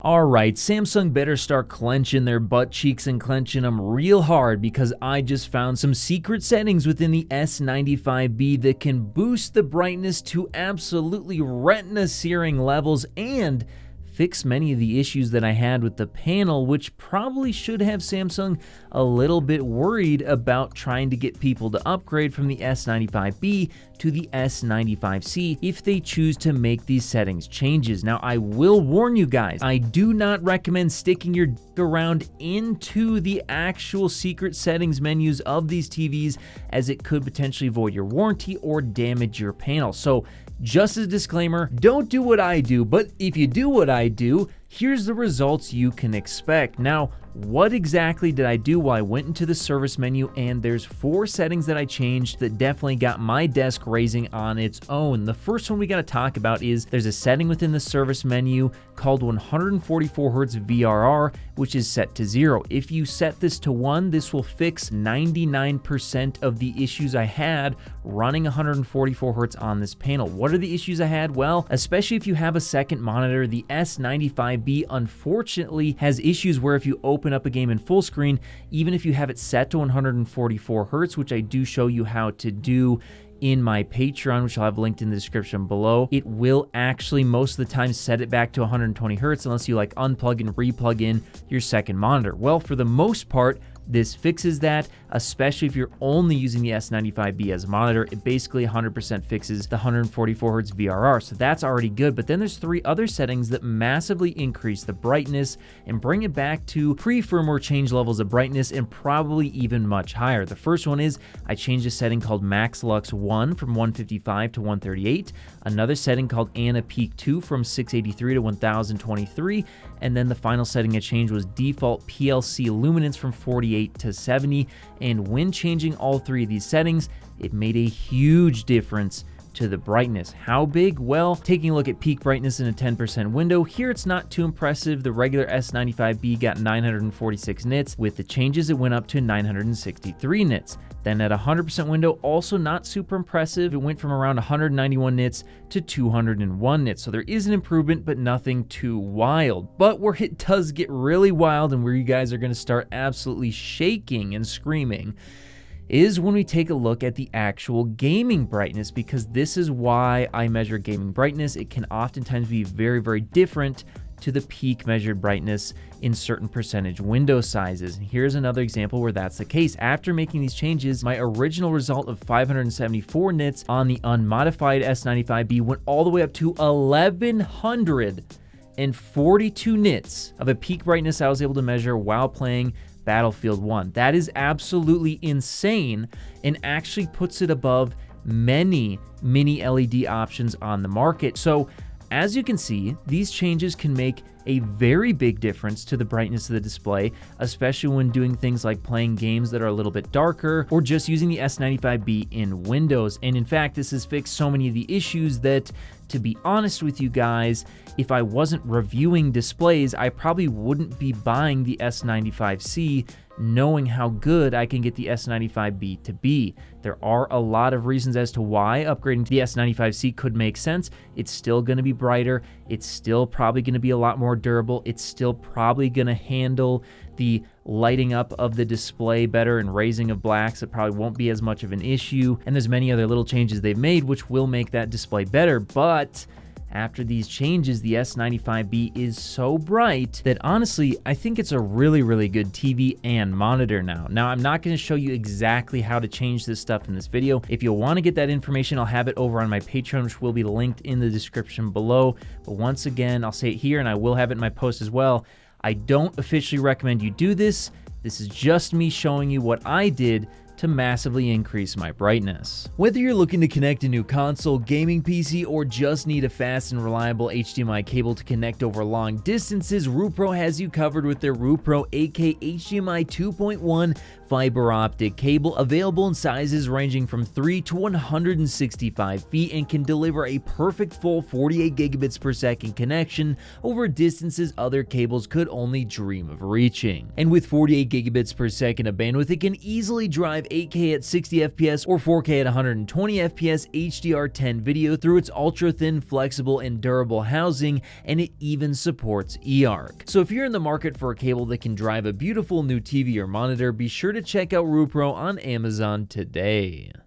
Alright, Samsung better start clenching their butt cheeks and clenching them real hard, because I just found some secret settings within the S95B that can boost the brightness to absolutely retina-searing levels and fix many of the issues that I had with the panel, which probably should have Samsung a little bit worried about trying to get people to upgrade from the S95B to the S95C if they choose to make these settings changes. Now, I will warn you guys, I do not recommend sticking your dick around into the actual secret settings menus of these TVs, as it could potentially void your warranty or damage your panel. So just as a disclaimer, don't do what I do, but if you do what I do, here's the results you can expect. Now, what exactly did I do? Well, I went into the service menu, and there's 4 settings that I changed that definitely got my desk raising on its own. The first one we got to talk about is there's a setting within the service menu called 144Hz VRR, which is set to 0. If you set this to 1, this will fix 99% of the issues I had running 144Hz on this panel. What are the issues I had? Well, especially if you have a second monitor, the S95B unfortunately has issues where if you open up a game in full screen, even if you have it set to 144Hz, which I do show you how to do in my Patreon, which I'll have linked in the description below, it will actually most of the time set it back to 120Hz unless you like unplug and replug in your second monitor. Well, for the most part, this fixes that, especially if you're only using the S95B as a monitor. It basically 100% fixes the 144Hz VRR, so that's already good. But then there's 3 other settings that massively increase the brightness and bring it back to pre-firmware change levels of brightness, and probably even much higher. The first one is I changed a setting called Max Lux 1 from 155 to 138, another setting called Ana Peak 2 from 683 to 1023, and then the final setting I changed was default PLC luminance from 48 to 70, and when changing all 3 of these settings, it made a huge difference to the brightness. How big? Well, taking a look at peak brightness in a 10% window, here it's not too impressive. The regular S95B got 946 nits. With the changes, it went up to 963 nits. Then at 100% window, also not super impressive. It went from around 191 nits to 201 nits. So there is an improvement, but nothing too wild. But where it does get really wild and where you guys are going to start absolutely shaking and screaming is when we take a look at the actual gaming brightness, because this is why I measure gaming brightness. It can oftentimes be very, very different to the peak measured brightness in certain percentage window sizes. And here's another example where that's the case. After making these changes, my original result of 574 nits on the unmodified S95B went all the way up to 1142 nits of a peak brightness I was able to measure while playing Battlefield 1. That is absolutely insane, and actually puts it above many mini LED options on the market. So as you can see, these changes can make a very big difference to the brightness of the display, especially when doing things like playing games that are a little bit darker or just using the S95B in Windows. And in fact, this has fixed so many of the issues that, to be honest with you guys, if I wasn't reviewing displays, I probably wouldn't be buying the S95C, knowing how good I can get the S95B to be. There are a lot of reasons as to why upgrading to the S95C could make sense. It's still going to be brighter. It's still probably going to be a lot more durable. It's still probably going to handle the lighting up of the display better and raising of blacks. It probably won't be as much of an issue. And there's many other little changes they've made which will make that display better. But after these changes, the S95B is so bright that honestly, I think it's a really, really good TV and monitor now. Now, I'm not going to show you exactly how to change this stuff in this video. If you want to get that information, I'll have it over on my Patreon, which will be linked in the description below. But once again, I'll say it here, and I will have it in my post as well. I don't officially recommend you do this. This is just me showing you what I did to massively increase my brightness. Whether you're looking to connect a new console, gaming PC, or just need a fast and reliable HDMI cable to connect over long distances, RooPro has you covered with their RooPro 8K HDMI 2.1 fiber optic cable, available in sizes ranging from 3 to 165 feet, and can deliver a perfect full 48 gigabits per second connection over distances other cables could only dream of reaching. And with 48 gigabits per second of bandwidth, it can easily drive 8K at 60 FPS or 4K at 120 FPS HDR10 video through its ultra-thin, flexible, and durable housing, and it even supports eARC. So if you're in the market for a cable that can drive a beautiful new TV or monitor, be sure to check out RuPro on Amazon today.